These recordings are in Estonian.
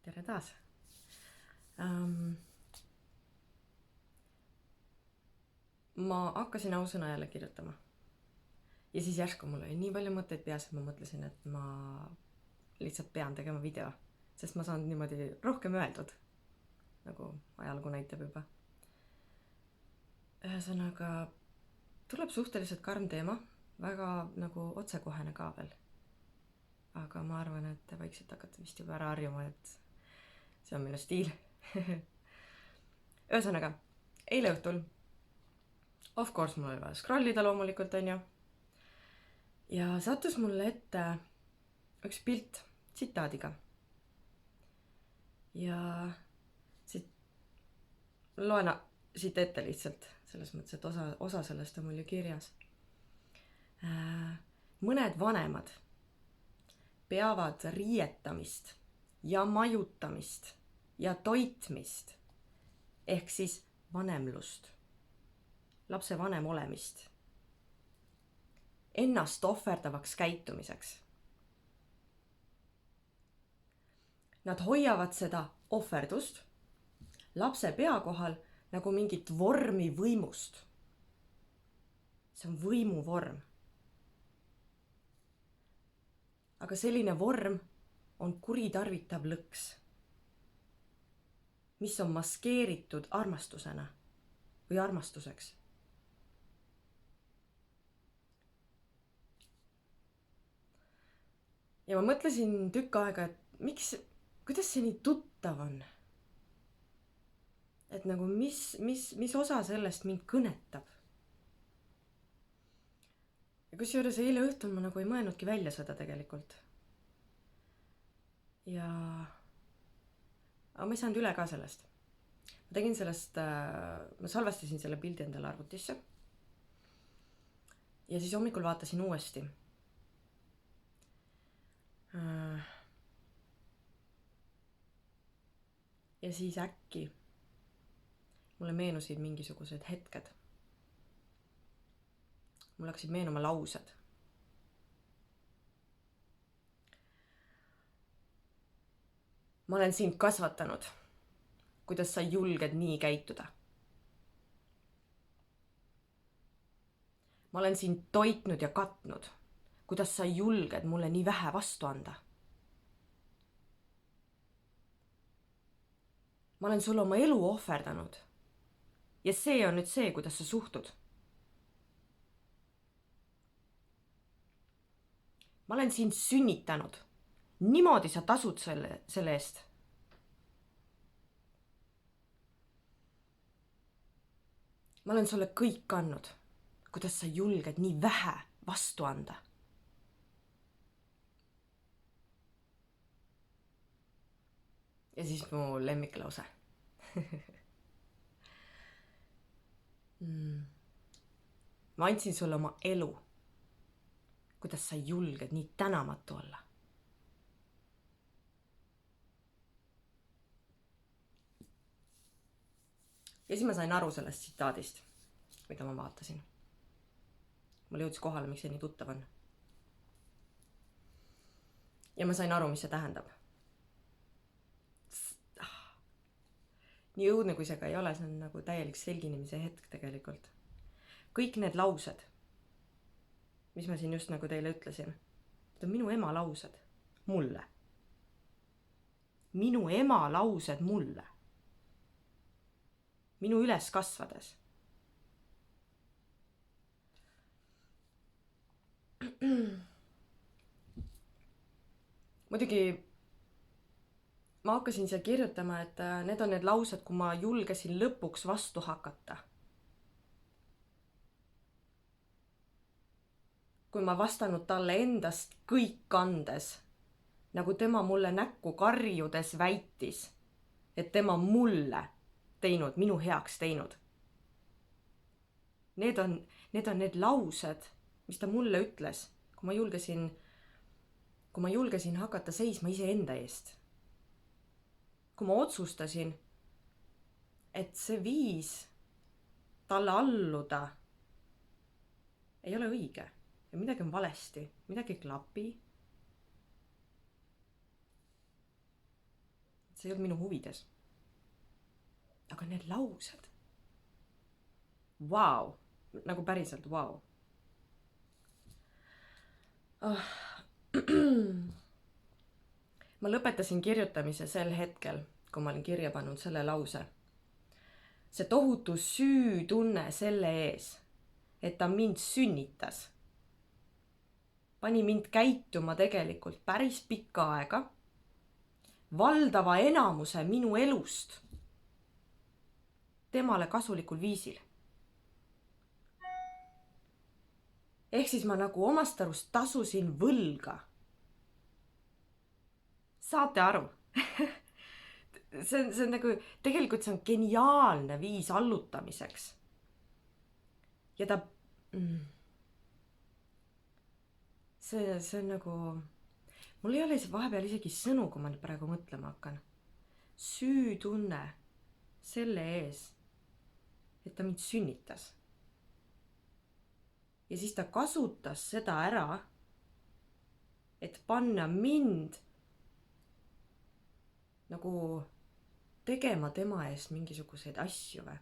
tere taas. Ma hakkasin ausõna jälle kirjutama. Ja siis järsku mul oli nii palju mõtteid peas, et ma mõtlesin, et ma lihtsalt pean tegema video. Sest ma saan niimoodi rohkem öeldud. Nagu ajalugu näitab juba. Ühesõnaga, tuleb suhteliselt karm teema. Väga nagu otsekohene ka veel. Aga ma arvan, et te võiksite hakata vist juba ära harjuma, et see on minu stiil. Ühesõnaga, eile õhtul, of course mul oli vaja scrollida loomulikult, on ju. Ja sattus mulle ette üks pilt tsitaadiga. Ja loen siit ette lihtsalt, selles mõttes, et osa sellest on mul ju kirjas. Mõned vanemad peavad riietamist ja majutamist ja toitmist ehk siis vanemlust, lapse vanem olemist ennast ohverdavaks käitumiseks. Nad hoiavad seda ohverdust lapse pea kohal nagu mingit vormi võimust. See on võimu vorm. Aga selline vorm on kuritarvitav lõks, mis on maskeeritud armastusena või armastuseks. Ja ma mõtlesin tükk aega, et kuidas see nii tuttav on? Et nagu mis osa sellest mind kõnetab? Ja kusjuures eile õhtul ma nagu ei mõelnudki välja seda tegelikult. Aga ma ei saanud üle ka sellest. Ma tegin sellest, ma salvestasin selle pildi endale arvutisse. Ja siis hommikul vaatasin uuesti. Ja siis äkki mulle meenusid mingisugused hetked. Mul hakkasid meenuma laused. Ma olen sind kasvatanud. Kuidas sa julged nii käituda? Ma olen sind toitnud ja katnud. Kuidas sa julged mulle nii vähe vastu anda? Ma olen sulle oma elu ohverdanud. Ja see on nüüd see, kuidas sa suhtud. Ma olen sind sünnitanud. Niimoodi sa tasud selle eest. Ma olen sulle kõik andnud. Kuidas sa julged nii vähe vastu anda? Ja siis mu lemmiklause. Ma andsin sulle oma elu. Kuidas sa julged nii tänamatu olla? Ja siis ma sain aru sellest tsitaadist, mida ma vaatasin. Mul jõudis kohale, miks see nii tuttav on. Ja ma sain aru, mis see tähendab. Nii õudne, kui see ka ei ole, see on nagu täielik selginemise hetk tegelikult. Kõik need laused, mis ma siin just nagu teile ütlesin, need on minu ema laused mulle. Minu ema laused mulle. Minu üles kasvades. Muidugi ma hakkasin siia kirjutama, et need on need laused, kui ma julgesin lõpuks vastu hakata. Kui ma vastanud talle endast kõik andes, nagu tema mulle näkku karjudes väitis, et tema mulle teinud, minu heaks teinud. Need on need laused, mis ta mulle ütles, kui ma julgesin hakata seisma iseenda eest. Kui ma otsustasin, et see viis talle alluda ei ole õige ja midagi on valesti, midagi ei klapi, see ei olnud minu huvides. aga need laused, vau, nagu päriselt vau. ma lõpetasin kirjutamise sel hetkel, kui ma olin kirja pannud selle lause. see tohutu süütunne selle ees, et ta mind sünnitas, pani mind käituma tegelikult päris pikka aega, valdava enamuse minu elust temale kasulikul viisil. ehk siis ma nagu omast arust tasusin võlga. saate aru? see on nagu, tegelikult see on geniaalne viis allutamiseks. ja ta, see on nagu, mul ei ole vahepeal isegi sõnu, kui ma nüüd praegu mõtlema hakkan. süütunne selle ees, et ta mind sünnitas. ja siis ta kasutas seda ära, et panna mind nagu tegema tema eest mingisuguseid asju või.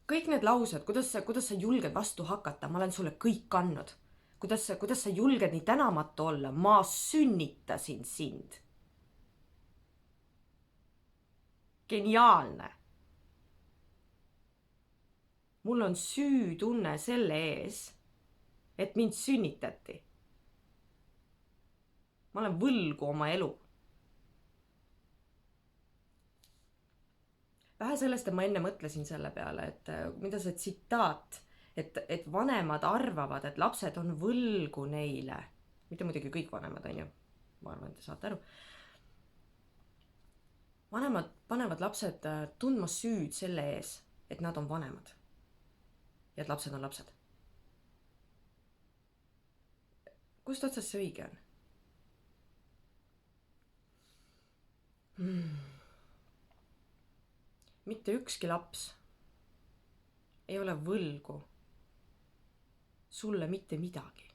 kõik need laused, kuidas sa julged vastu hakata, ma olen sulle kõik andnud. kuidas sa julged nii tänamatu olla, ma sünnitasin sind. geniaalne. mul on süütunne selle ees, et mind sünnitati. ma olen võlgu oma elu. vähe sellest, et ma enne mõtlesin selle peale, et mida see tsitaat, et vanemad arvavad, et lapsed on võlgu neile. mitte muidugi kõik vanemad, on ju. ma arvan, et te saate aru. vanemad panevad lapsed tundma süüd selle ees, et nad on vanemad. ja et lapsed on lapsed. kust otsast see õige on? Mitte ükski laps ei ole võlgu sulle mitte midagi.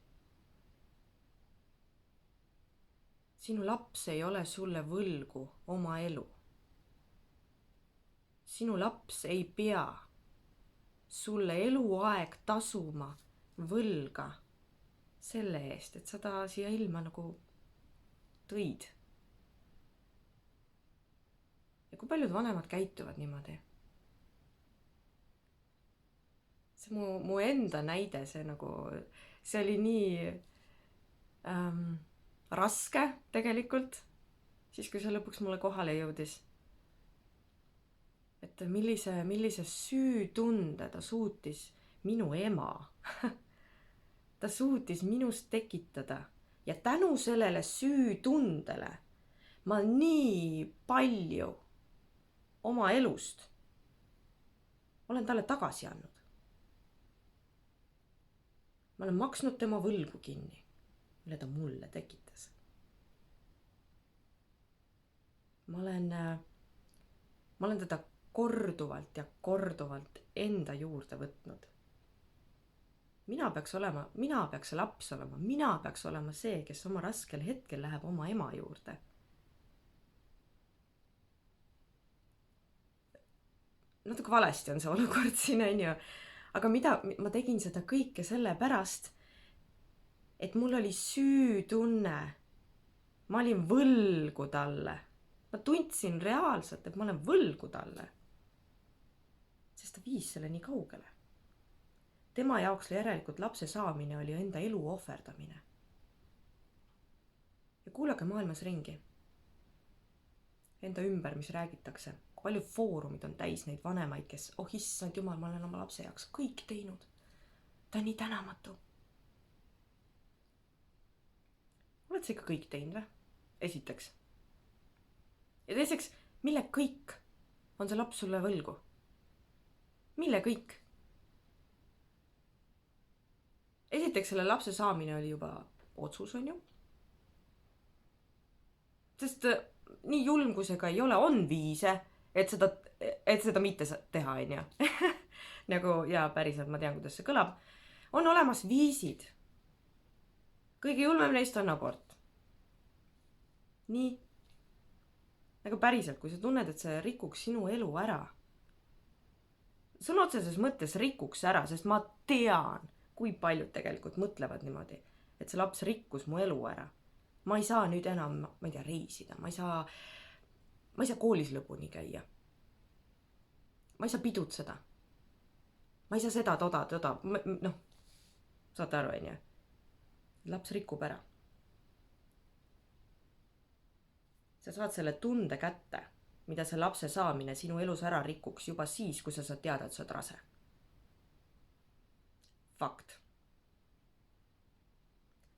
Sinu laps ei ole sulle võlgu oma elu. Sinu laps ei pea sulle eluaeg tasuma võlga selle eest, et sa ta siia ilma nagu tõid. Ja kui paljud vanemad käituvad niimoodi? See mu enda näide, see oli nii raske tegelikult, siis kui see lõpuks mulle kohale jõudis. Et millise süütunde ta suutis minu ema. Ta suutis minust tekitada ja tänu sellele süütundele ma nii palju oma elust olen talle tagasi andnud. Ma olen maksnud tema võlgu kinni, mille ta mulle tekitas. Ma olen teda korduvalt ja korduvalt enda juurde võtnud. Mina peaks see laps olema, mina peaks olema see, kes oma raskel hetkel läheb oma ema juurde. Natuke valesti on see olukord siin, on ju. Aga ma tegin seda kõike sellepärast, et mul oli süütunne. Ma olin võlgu talle. Ma tundsin reaalselt, et ma olen võlgu talle. Sest ta viis selle nii kaugele. Tema jaoks järelikult lapse saamine oli enda elu ohverdamine. Ja kuulake maailmas ringi. Enda ümber, mis räägitakse. Palju foorumid on täis neid vanemaid, kes, issand jumal, ma olen oma lapse jaoks kõik teinud. Ta on nii tänamatu. Oled sa ikka kõik teinud või? Esiteks. Ja teiseks, mille kõik on see laps sulle võlgu? Mille kõik? Esiteks, selle lapse saamine oli juba otsus, on ju? Sest nii julm, kui see ka ei ole, on viise, et seda mitte teha, on ju. Nagu, jaa, päriselt ma tean, kuidas see kõlab. On olemas viisid. Kõige julmem neist on abort. Nii. aga päriselt, kui sa tunned, et see rikuks sinu elu ära, sõna otseses mõttes rikuks ära, sest ma tean, kui paljud tegelikult mõtlevad niimoodi, et see laps rikkus mu elu ära. Ma ei saa nüüd enam, ma ei tea, reisida, ma ei saa koolis lõpuni käia. Ma ei saa pidutseda. Ma ei saa seda, toda, noh, saate aru, on ju? Laps rikub ära. Sa saad selle tunde kätte, mida see lapse saamine sinu elus ära rikuks juba siis, kui sa saad teada, et sa oled rase. Fakt.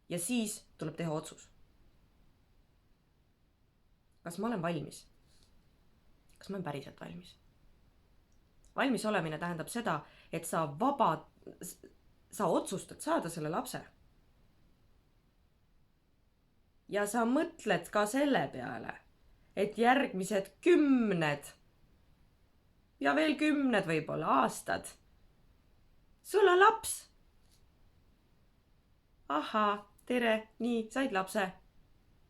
Ja siis tuleb teha otsus. Kas ma olen valmis? Kas ma olen päriselt valmis? Valmis olemine tähendab seda, et sa otsustad saada selle lapse. Ja sa mõtled ka selle peale, et järgmised 10 ja veel 10 võib-olla aastad sul on laps. Ahaa, tere, nii, said lapse.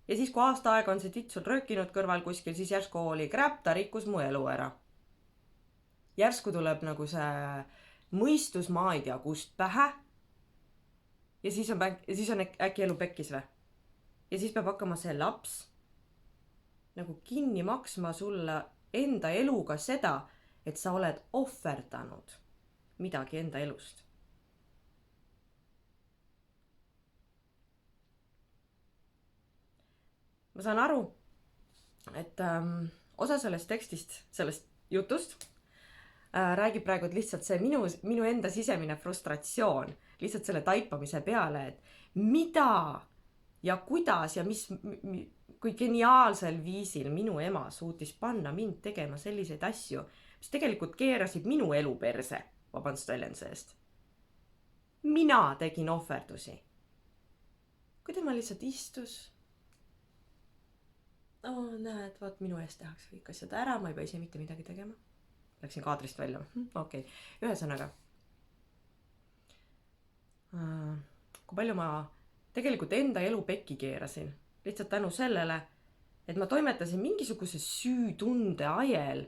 Ja siis, kui aasta aega on see titt sul röökinud kõrval kuskil, siis järsku oli crap, ta rikkus mu elu ära. Järsku tuleb nagu see mõistus, ma ei tea kust pähe. Ja siis on äkki elu pekkis või? Ja siis peab hakkama see laps nagu kinni maksma sulle enda eluga seda, et sa oled ohverdanud midagi enda elust. Ma saan aru, et osa sellest tekstist, sellest jutust räägib praegu lihtsalt see minu enda sisemine frustratsioon lihtsalt selle taipamise peale, et mida ja kuidas ja kui geniaalsel viisil minu ema suutis panna mind tegema selliseid asju, mis tegelikult keerasid minu elu perse, vabandust väljenduse eest. Mina tegin ohverdusi. Kui tema lihtsalt istus. Näed, vaat minu eest tehakse kõik asjad ära, ma ei pea ise mitte midagi tegema. Läksin kaadrist välja. Okei. Ühesõnaga. Kui palju ma tegelikult enda elu pekki keerasin. Lihtsalt tänu sellele, et ma toimetasin mingisuguse süütunde ajel,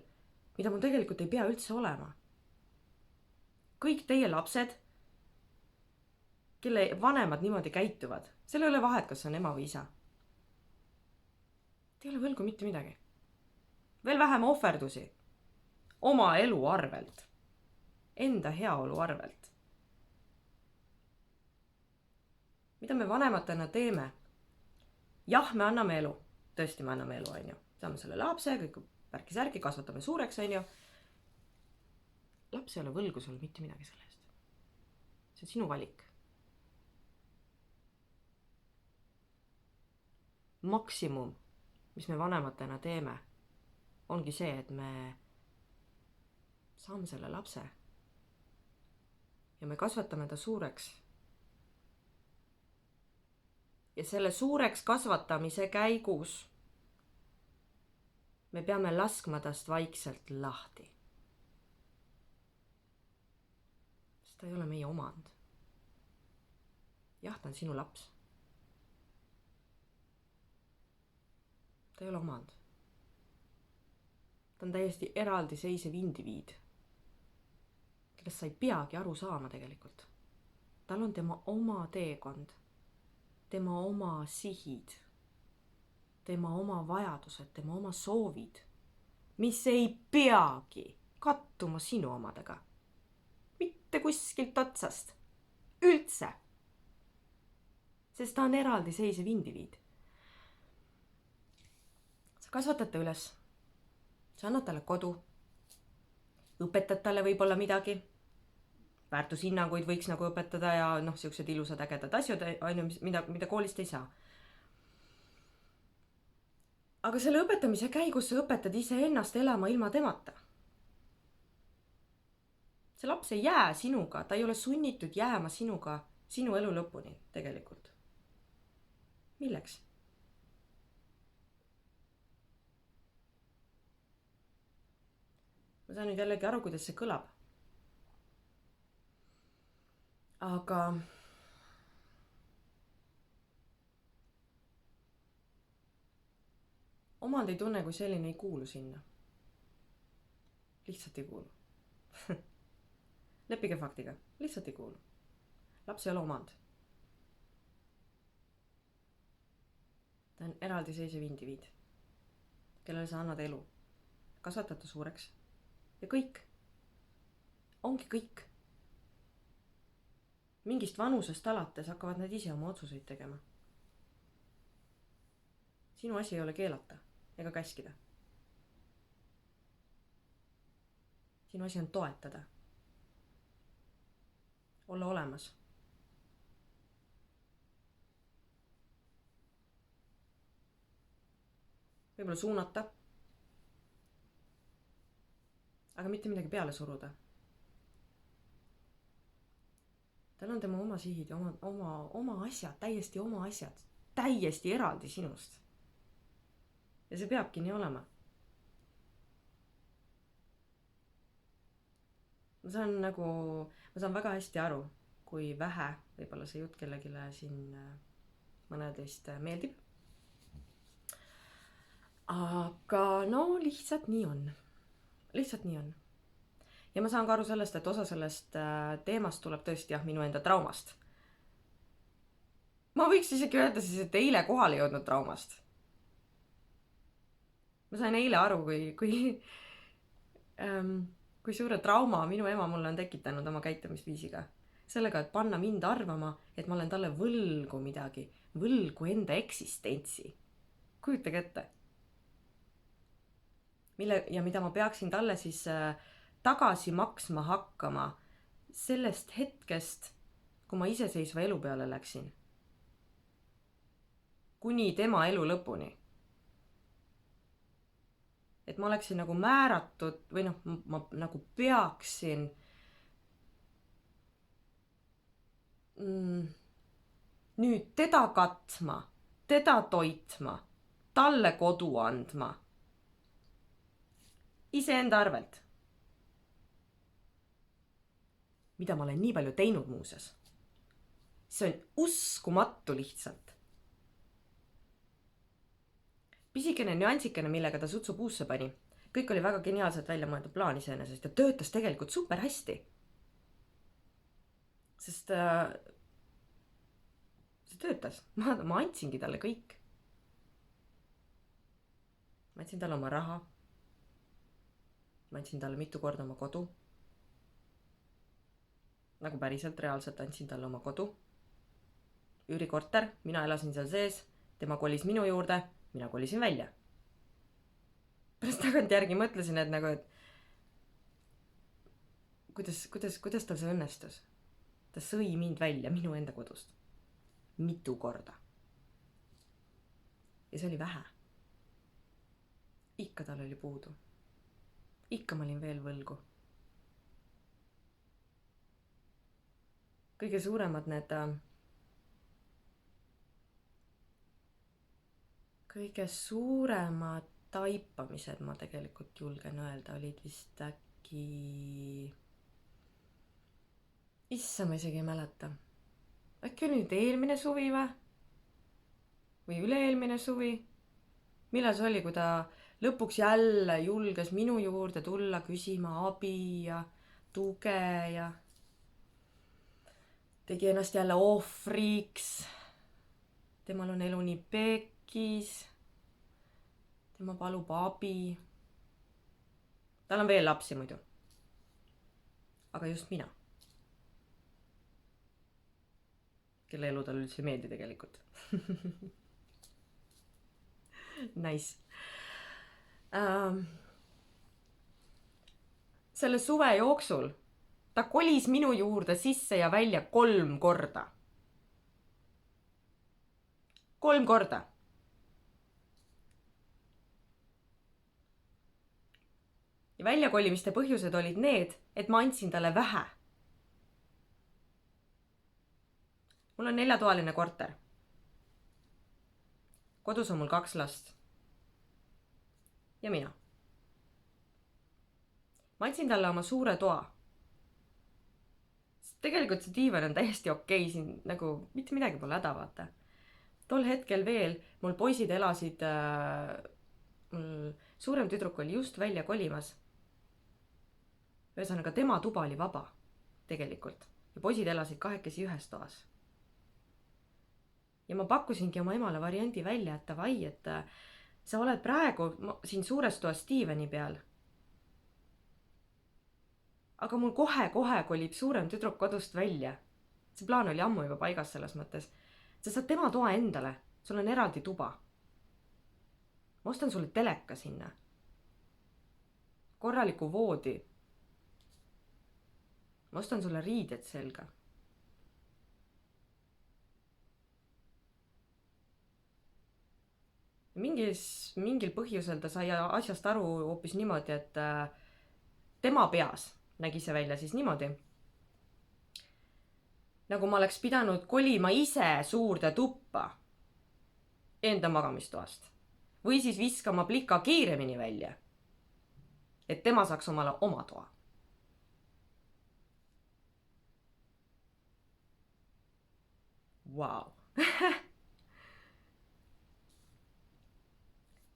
mida mul tegelikult ei pea üldse olema. Kõik teie lapsed, kelle vanemad niimoodi käituvad, selle ei ole vahet, kas on ema või isa. Te ei ole võlgu mitte midagi. Veel vähem ohverdusi. Oma elu arvelt. Enda heaolu arvelt. Mida me vanematena teeme? Jah, me anname elu. Tõesti, me anname elu, on ju. Saame selle lapse, kõik värki-särki, kasvatame suureks, on ju. Laps ei ole võlgu sul mitte midagi selle eest. See on sinu valik. Maksimum, mis me vanematena teeme, ongi see, et me saame selle lapse ja me kasvatame ta suureks. Ja selle suureks kasvatamise käigus me peame laskma tast vaikselt lahti. Sest ta ei ole meie omand. Jah, ta on sinu laps. Ta ei ole omand. Ta on täiesti eraldiseisev indiviid, kellest sa ei peagi aru saama tegelikult. Tal on tema oma teekond. Tema oma sihid, tema oma vajadused, tema oma soovid, mis ei peagi kattuma sinu omadega. Mitte kuskilt otsast. Üldse. Sest ta on eraldiseisev indiviid. Sa kasvatad ta üles. Sa annad talle kodu. Õpetad talle võib-olla midagi. Väärtushinnanguid võiks nagu õpetada ja siuksed ilusad ägedad asjad, mida koolist ei saa. Aga selle õpetamise käigus sa õpetad ise ennast elama ilma temata. See laps ei jää sinuga, ta ei ole sunnitud jääma sinuga sinu elu lõpuni tegelikult. Milleks? Ma saan nüüd jällegi aru, kuidas see kõlab. Aga omanditunne kui selline ei kuulu sinna. Lihtsalt ei kuulu. Leppige faktiga, lihtsalt ei kuulu. Laps ei ole omand. Ta on eraldiseisev indiviid, kellele sa annad elu, kasvatad ta suureks ja kõik. Ongi kõik. Mingist vanusest alates hakkavad nad ise oma otsuseid tegema. Sinu asi ei ole keelata ega käskida. Sinu asi on toetada. Olla olemas. Võib-olla suunata. Aga mitte midagi peale suruda. Tal on tema oma sihid ja oma asjad, täiesti oma asjad. Täiesti eraldi sinust. Ja see peabki nii olema. Ma saan väga hästi aru, kui vähe võib-olla see jutt kellegile siin mõneteist meeldib. Aga lihtsalt nii on. Lihtsalt nii on. Ja ma saan ka aru sellest, et osa sellest teemast tuleb tõesti minu enda traumast. Ma võiks isegi öelda siis, et eile kohale jõudnud traumast. Ma sain eile aru, kui suure trauma minu ema mulle on tekitanud oma käitumisviisiga. Sellega, et panna mind arvama, et ma olen talle võlgu midagi. Võlgu enda eksistentsi. Kujutage ette. Mida ma peaksin talle siis tagasi maksma hakkama sellest hetkest, kui ma iseseisva elu peale läksin. Kuni tema elu lõpuni. Et ma oleksin nagu määratud või ma nagu peaksin nüüd teda katma, teda toitma, talle kodu andma. Iseenda arvelt. Mida ma olen nii palju teinud muuses. See on uskumatu lihtsalt. Pisikene nüansikene, millega ta sutsu puusse pani. Kõik oli väga geniaalselt välja mõeldud plaan iseenesest ja töötas tegelikult super hästi. Sest see töötas. Ma andsingi talle kõik. Ma andsin talle oma raha. Ma andsin talle mitu korda oma kodu. Nagu päriselt, reaalselt andsin talle oma kodu. Üürikorter, mina elasin seal sees, tema kolis minu juurde, mina kolisin välja. Pärast tagantjärgi mõtlesin, et kuidas tal see õnnestus. Ta sõi mind välja minu enda kodust. Mitu korda. Ja see oli vähe. Ikka tal oli puudu. Ikka ma olin veel võlgu. Kõige suuremad taipamised, ma tegelikult julgen öelda, olid vist äkki... Issa, ma isegi ei mäleta. Äkki oli nüüd eelmine suvi või üle-eelmine suvi? Millal see oli, kui ta lõpuks jälle julges minu juurde tulla küsima abi ja tuge ja tegi ennast jälle ohvriks. Temal on elu nii pekis. Tema palub abi. Tal on veel lapsi muidu. Aga just mina. Kelle elu tal üldse ei meeldi tegelikult. Nice. Selle suve jooksul ta kolis minu juurde sisse ja välja 3 korda. 3 korda. Ja väljakolimiste põhjused olid need, et ma andsin talle vähe. Mul on 4-toaline korter. Kodus on mul 2 last. Ja mina. Ma andsin talle oma suure toa. Tegelikult see diivan on täiesti okei, siin nagu mitte midagi pole häda, vaata. Tol hetkel veel mul poisid elasid mul suurem tüdruk oli just välja kolimas. Ühesõnaga, tema tuba oli vaba tegelikult ja poisid elasid kahekesi ühes toas. ja ma pakkusingi oma emale variandi välja, et davai, et sa oled praegu siin suures toas diivani peal. aga mul kohe kolib suurem tüdruk kodust välja. see plaan oli ammu juba paigas selles mõttes. sa saad tema toa endale, sul on eraldi tuba. ma ostan sulle teleka sinna. korraliku voodi. ma ostan sulle riided selga. Mingil põhjusel ta sai asjast aru hoopis niimoodi, et tema peas nägi see välja siis niimoodi, nagu ma oleks pidanud kolima ise suurde tuppa enda magamistoast või siis viskama plika kiiremini välja, et tema saaks omale oma toa. Vau.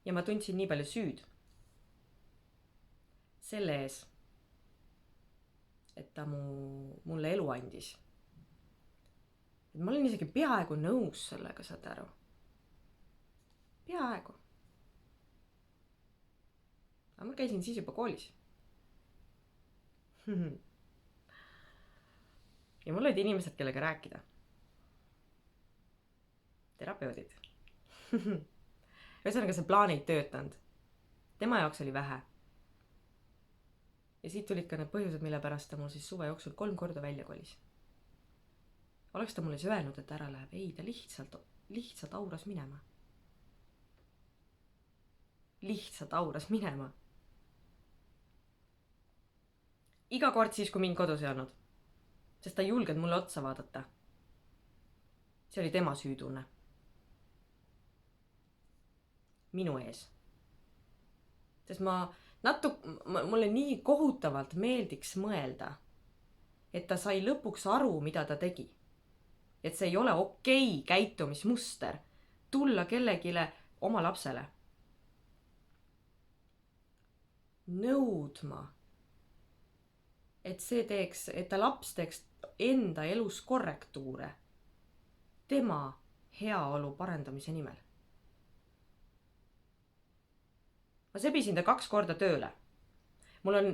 ja ma tundsin nii palju süüd selle ees, et ta mulle elu andis. et ma olin isegi peaaegu nõus sellega, saad aru. Peaaegu. aga ma käisin siis juba koolis. ja mul olid inimesed, kellega rääkida. Terapeudid. Ühesõnaga, see plaan ei töötanud. Tema jaoks oli vähe. ja siit tulid ka need põhjused, mille pärast ta mul siis suve jooksul 3 korda välja kolis. Oleks ta mulle siis öelnud, et ära läheb. Ei, ta lihtsalt auras minema. Lihtsalt auras minema. Iga kord siis, kui mind kodus ei olnud. Sest ta ei julgenud mulle otsa vaadata. See oli tema süütunne. Minu ees. Sest mulle nii kohutavalt meeldiks mõelda, et ta sai lõpuks aru, mida ta tegi. Et see ei ole okei käitumismuster tulla kellegile oma lapsele nõudma, et ta laps teeks enda elus korrektuure tema heaolu parendamise nimel. Ma sebisin ta 2 korda tööle. Mul on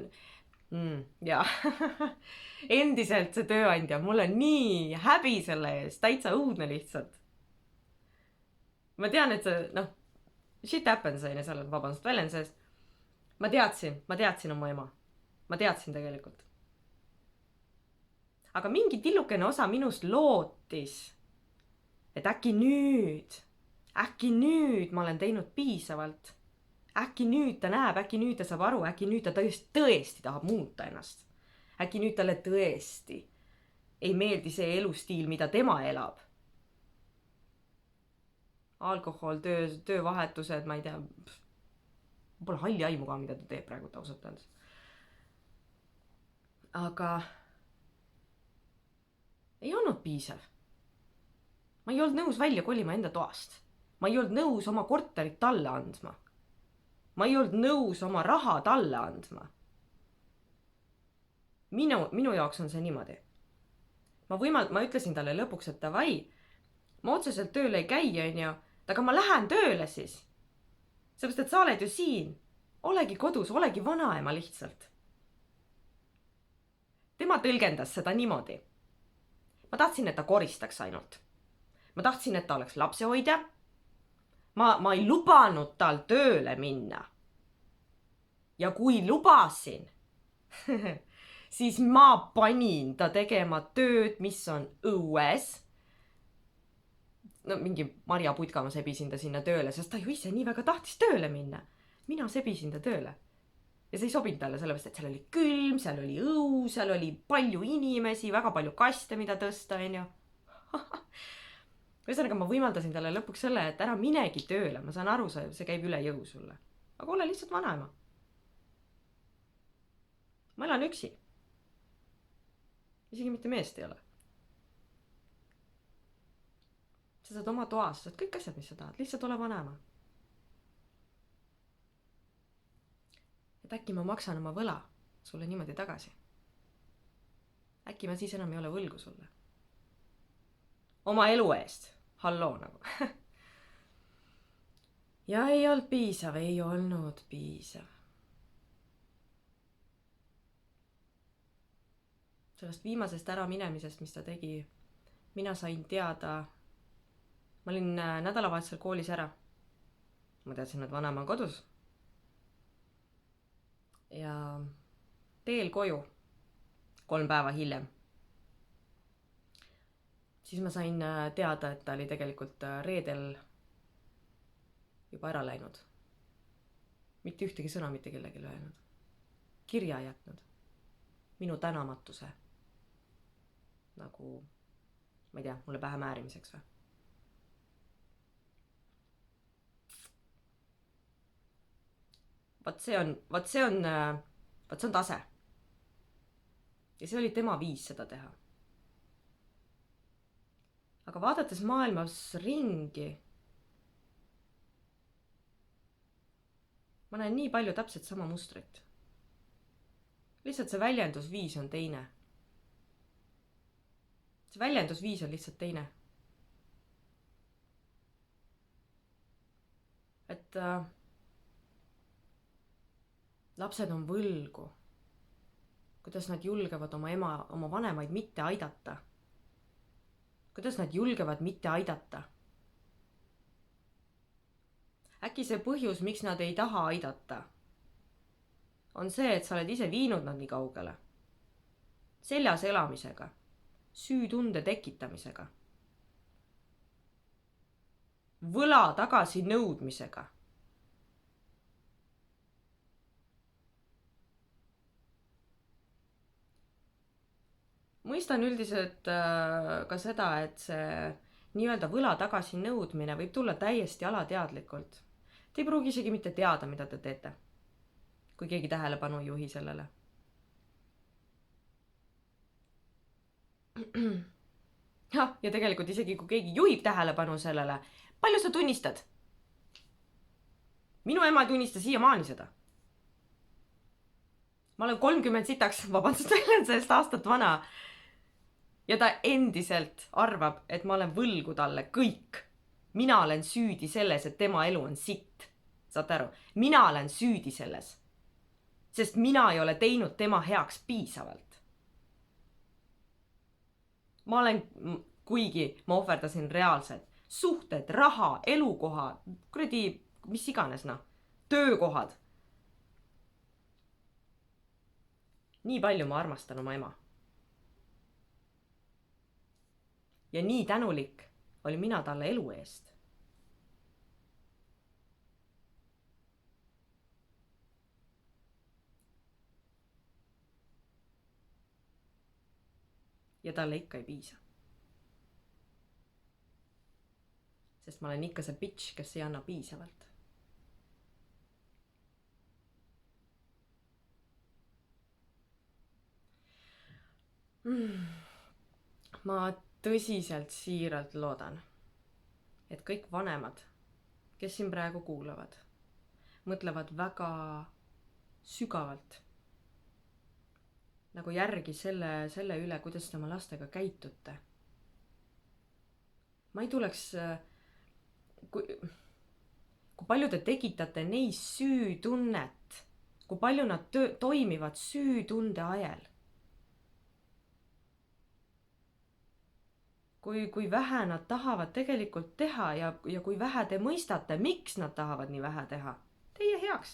endiselt see tööandja, mul on nii häbi selle ees, täitsa õudne lihtsalt. Ma tean, et see, shit happens, seal on vabandust väljenduses. Ma teadsin oma ema. Ma teadsin tegelikult. Aga mingi tillukene osa minust lootis, et äkki nüüd ma olen teinud piisavalt. Äkki nüüd ta näeb, äkki nüüd ta saab aru, äkki nüüd ta tõesti tahab muuta ennast. Äkki nüüd talle tõesti ei meeldi see elustiil, mida tema elab. Alkohol, töövahetused, ma ei tea. Pole halli aimu ka, mida ta teeb praegu ausalt öeldes. Aga ei olnud piisav. Ma ei olnud nõus välja kolima enda toast. Ma ei olnud nõus oma korterit talle andma. Ma ei olnud nõus oma raha talle andma. Minu jaoks on see niimoodi. Ma ütlesin talle lõpuks, et davai, ma otseselt tööle ei käi, aga ma lähen tööle siis. Seepärast, et sa oled ju siin. Olegi kodus, olegi vanaema lihtsalt. Tema tõlgendas seda niimoodi. Ma tahtsin, et ta koristaks ainult. Ma tahtsin, et ta oleks lapsehoidja. Ma ei lubanud tal tööle minna. Ja kui lubasin, siis ma panin ta tegema tööd, mis on õues. Mingi marjaputka ma sebisin ta sinna tööle, sest ta ju ise nii väga tahtis tööle minna. Mina sebisin ta tööle. Ja see ei sobinud talle sellepärast, et seal oli külm, seal oli õu, seal oli palju inimesi, väga palju kaste, mida tõsta, Ühesõnaga, ma võimaldasin talle lõpuks selle, et ära minegi tööle. Ma saan aru, see käib üle jõu sulle. Aga ole lihtsalt vanaema. Ma elan üksi. Isegi mitte meest ei ole. Sa saad oma toas, saad kõik asjad, mis sa tahad. Lihtsalt ole vanaema. et äkki ma maksan oma võla sulle niimoodi tagasi. Äkki ma siis enam ei ole võlgu sulle. Oma elu eest. Halloo nagu. Ja ei olnud piisav. Sellest viimasest äraminemisest, mis ta tegi, mina sain teada, ma olin nädalavahetusel koolis ära. Ma teadsin, et vanaema on kodus. Ja teel koju 3 päeva hiljem. Siis ma sain teada, et ta oli tegelikult reedel juba ära läinud. Mitte ühtegi sõna mitte kellelegi öelnud. Kirja jätnud. Minu tänamatuse. Nagu, ma ei tea, mulle pähe määrimiseks või. Vaat see on tase. Ja see oli tema viis seda teha. Aga vaadates maailmas ringi, ma näen nii palju täpselt sama mustrit. Lihtsalt see väljendusviis on teine. See väljendusviis on lihtsalt teine. Et lapsed on võlgu. Kuidas nad julgevad oma vanemaid mitte aidata. Kuidas nad julgevad mitte aidata. Äkki see põhjus, miks nad ei taha aidata, on see, et sa oled ise viinud nad nii kaugele. Seljas elamisega. Süütunde tekitamisega. Võla tagasi nõudmisega. Mõistan üldiselt ka seda, et see nii-öelda võla tagasi nõudmine võib tulla täiesti alateadlikult. Te ei pruugi isegi mitte teada, mida te teete, kui keegi tähelepanu ei juhi sellele. Ja tegelikult isegi kui keegi juhib tähelepanu sellele, palju sa tunnistad? Minu ema ei tunnista siiamaani seda. Ma olen 30 sitaks, vabandust, sellest aastat vana. Ja ta endiselt arvab, et ma olen võlgu talle kõik. Mina olen süüdi selles, et tema elu on sitt. Saate aru? Mina olen süüdi selles. Sest mina ei ole teinud tema heaks piisavalt. Ma olen, kuigi ma ohverdasin reaalsed suhted, raha, elukoha, kuradi, mis iganes, töökohad. Nii palju ma armastan oma ema. Ja nii tänulik oli mina talle elu eest. Ja talle ikka ei piisa. Sest ma olen ikka see bitch, kes ei anna piisavalt. Ma tõsiselt siiralt loodan, et kõik vanemad, kes siin praegu kuulavad, mõtlevad väga sügavalt nagu järgi selle üle, kuidas te oma lastega käitute. Ma ei tuleks, kui palju te tekitate neis süütunnet, kui palju nad toimivad süütunde ajal. Kui vähe nad tahavad tegelikult teha ja kui vähe te mõistate, miks nad tahavad nii vähe teha. Teie heaks.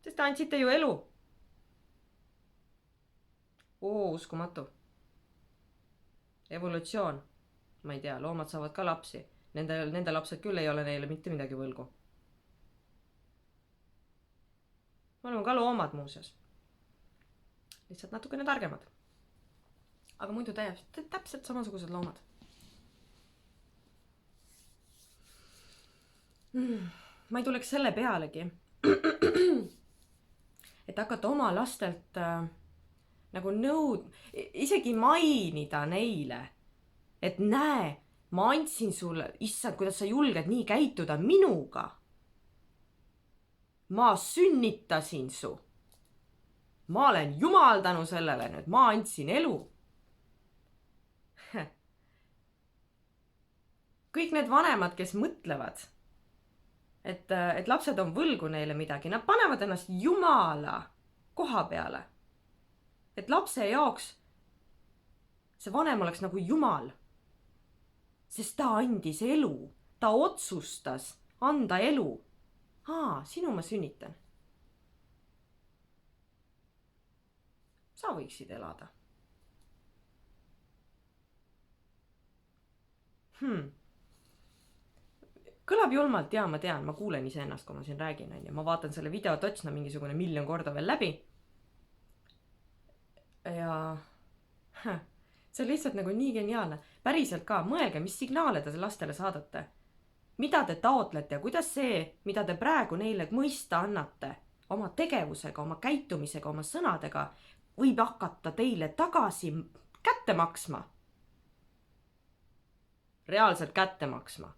Sest te andsite ju elu. Uskumatu. Evolutsioon. Ma ei tea, loomad saavad ka lapsi. Nende lapsed küll ei ole neile mitte midagi võlgu. Me oleme ka loomad muuseas. Lihtsalt natukene targemad. Aga muidu täpselt samasugused loomad. Ma ei tuleks selle pealegi, et hakata oma lastelt nagu isegi mainida neile, et näe, ma andsin sulle, issand, kuidas sa julged nii käituda minuga. ma sünnitasin su. Ma olen jumal tänu sellele nüüd, ma andsin elu. Kõik need vanemad, kes mõtlevad, et lapsed on võlgu neile midagi, nad panevad ennast jumala koha peale. Et lapse jaoks see vanem oleks nagu jumal. Sest ta andis elu, ta otsustas anda elu. Sinu ma sünnitan. Sa võiksid elada. Kõlab julmalt, ma tean, ma kuulen iseennast, kui ma siin räägin, ja ma vaatan selle videot otsna mingisugune 1 000 000 korda veel läbi. Ja see on lihtsalt nagu nii geniaalne. Päriselt ka, mõelge, mis signaale te lastele saadate. Mida te taotlete ja kuidas see, mida te praegu neile mõista annate, oma tegevusega, oma käitumisega, oma sõnadega, võib hakata teile tagasi kätte maksma. Reaalselt kätte maksma.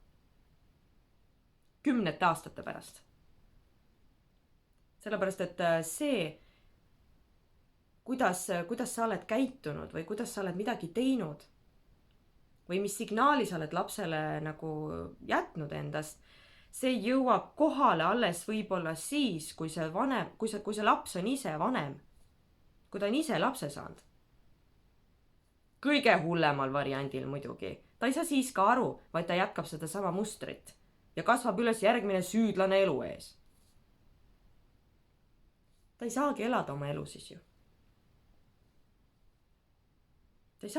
10 aastate pärast. Sellepärast, et see, kuidas sa oled käitunud või kuidas sa oled midagi teinud või mis signaali sa oled lapsele nagu jätnud endast, see jõuab kohale alles võib-olla siis, kui see laps on ise vanem, kui ta on ise lapse saanud. Kõige hullemal variandil muidugi. Ta ei saa siis ka aru, vaid ta jätkab seda sama mustrit ja kasvab üles järgmine süüdlane elu ees. Ta ei saagi elada oma elu siis ju. Ta ei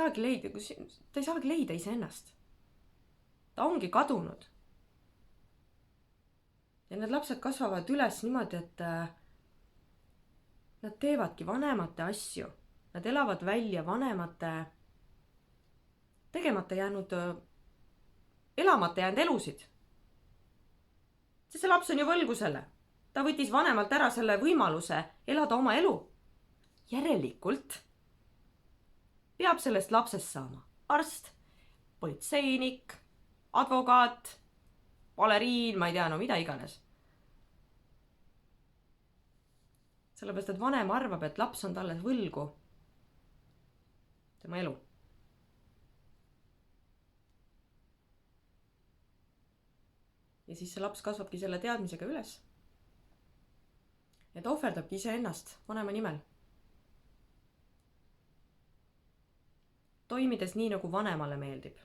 saagi leida iseennast. Ta ongi kadunud. Ja need lapsed kasvavad üles niimoodi, et nad teevadki vanemate asju. Nad elavad välja vanemate tegemata jäänud, elamata jäänud elusid. See laps on ju võlgu selle. Ta võttis vanemalt ära selle võimaluse elada oma elu. Järelikult peab sellest lapsest saama arst, politseinik, advokaat, baleriin, ma ei tea, mida iganes. Sellepärast, et vanem arvab, et laps on talle võlgu tema elu. Ja siis see laps kasvabki selle teadmisega üles. Ja ta ohverdabki iseennast vanema nimel. Toimides nii, nagu vanemale meeldib.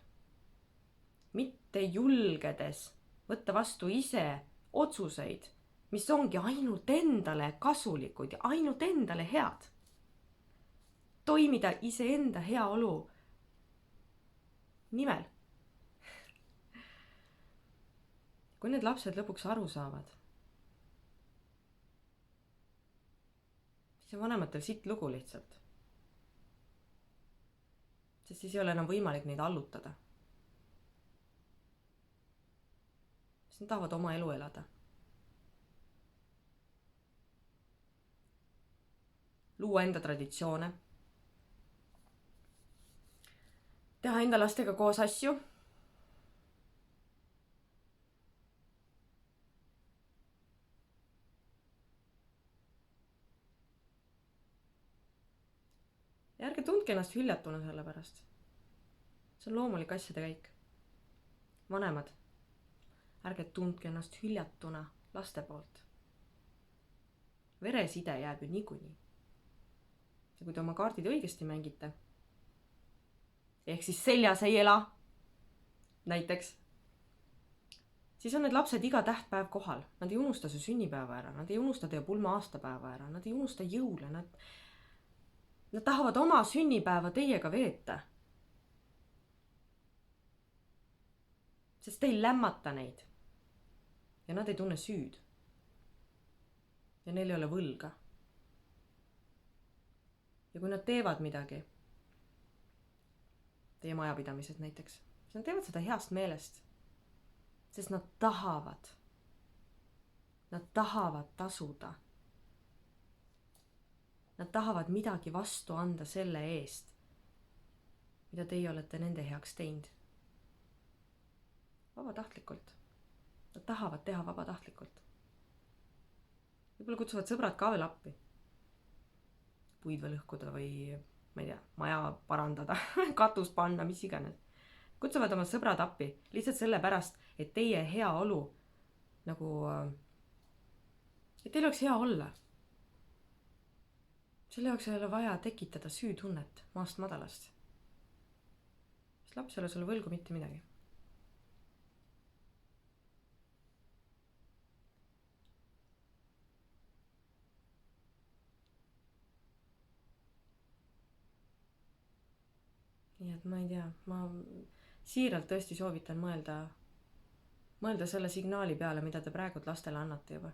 Mitte julgedes võtta vastu ise otsuseid, mis ongi ainult endale kasulikud ja ainult endale head. Toimida iseenda heaolu nimel. Kui need lapsed lõpuks aru saavad, siis on vanematel sitt lugu lihtsalt. Sest siis ei ole enam võimalik neid allutada. Sest nad tahavad oma elu elada. Luua enda traditsioone. Teha enda lastega koos asju. Ja ärge tundke ennast hüljatuna selle pärast. See on loomulik asjade käik. Vanemad, ärge tundke ennast hüljatuna laste poolt. Vereside jääb ju niikuinii. Ja kui te oma kaardid õigesti mängite, ehk siis seljas ei ela, näiteks, siis on need lapsed iga tähtpäev kohal. Nad ei unusta su sünnipäeva ära, nad ei unusta teie pulma aastapäeva ära, nad ei unusta jõule, Nad tahavad oma sünnipäeva teiega veeta. Sest te ei lämmata neid. Ja nad ei tunne süüd. Ja neil ei ole võlga. Ja kui nad teevad midagi, teie majapidamised näiteks, siis nad teevad seda heast meelest. Sest nad tahavad tasuda. Nad tahavad midagi vastu anda selle eest, mida teie olete nende heaks teinud. Vabatahtlikult. Nad tahavad teha vabatahtlikult. võib-olla kutsuvad sõbrad ka veel appi. Puid veel lõhkuda või ma ei tea, maja parandada, katust panna, mis iganes. Kutsuvad oma sõbrad appi lihtsalt sellepärast, et teie heaolu nagu, et teil oleks hea olla. Selle jaoks ei ole vaja tekitada süütunnet maast madalast. Sest laps ei ole sulle võlgu mitte midagi. Nii et ma ei tea, ma siiralt tõesti soovitan mõelda selle signaali peale, mida te praegu lastele annate juba.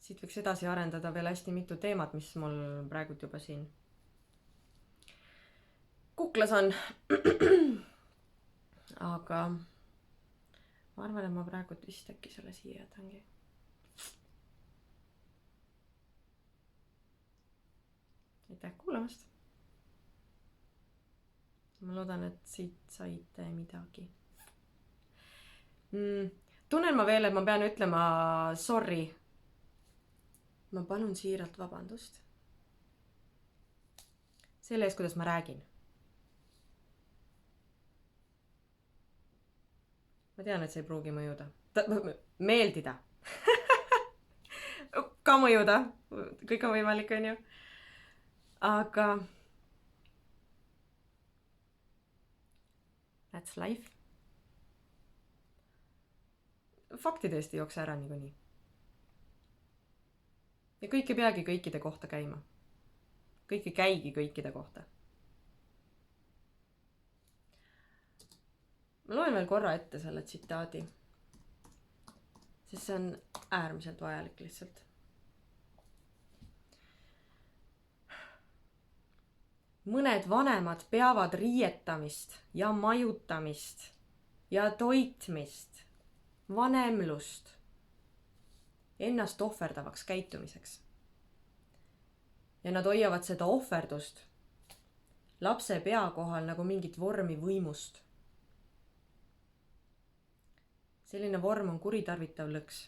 Siit võiks edasi arendada veel hästi mitu teemat, mis mul praegult juba siin kuklas on. Aga ma arvan, et ma praegult vist äkki selle siia jätangi. Aitäh kuulamast. Ma loodan, et siit saite midagi. Tunnen ma veel, et ma pean ütlema sorry. Ma palun siiralt vabandust selle eest, kuidas ma räägin. Ma tean, et see ei pruugi mõjuda. Meeldida. Ka mõjuda. Kõik on võimalik, on ju. Aga that's life. Faktid eest ei jookse ära niikuinii. Ja kõik ei peagi kõikide kohta käima. Kõik ei käigi kõikide kohta. Ma loen veel korra ette selle tsitaadi. Sest see on äärmiselt vajalik lihtsalt. Mõned vanemad peavad riietamist ja majutamist ja toitmist, vanemlust ennast ohverdavaks käitumiseks. Ja nad hoiavad seda ohverdust lapse pea kohal nagu mingit vormi võimust. Selline vorm on kuritarvitav lõks,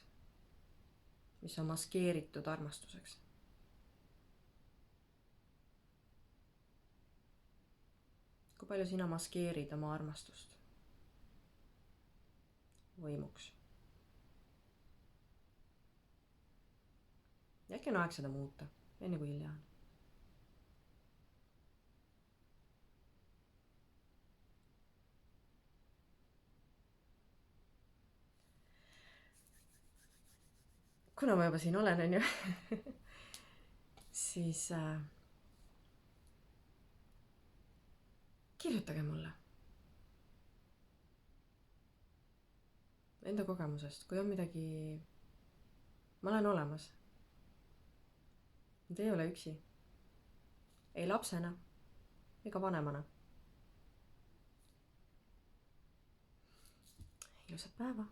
mis on maskeeritud armastuseks. Kui palju sina maskeerid oma armastust võimuks? Ja äkki on aeg seda muuta, enne kui hilja on. Kuna ma juba siin olen, on ju, siis kirjutage mulle enda kogemusest, kui on midagi, ma olen olemas. Te ei ole üksi. Ei lapsena ega vanemana. Ilusat päeva.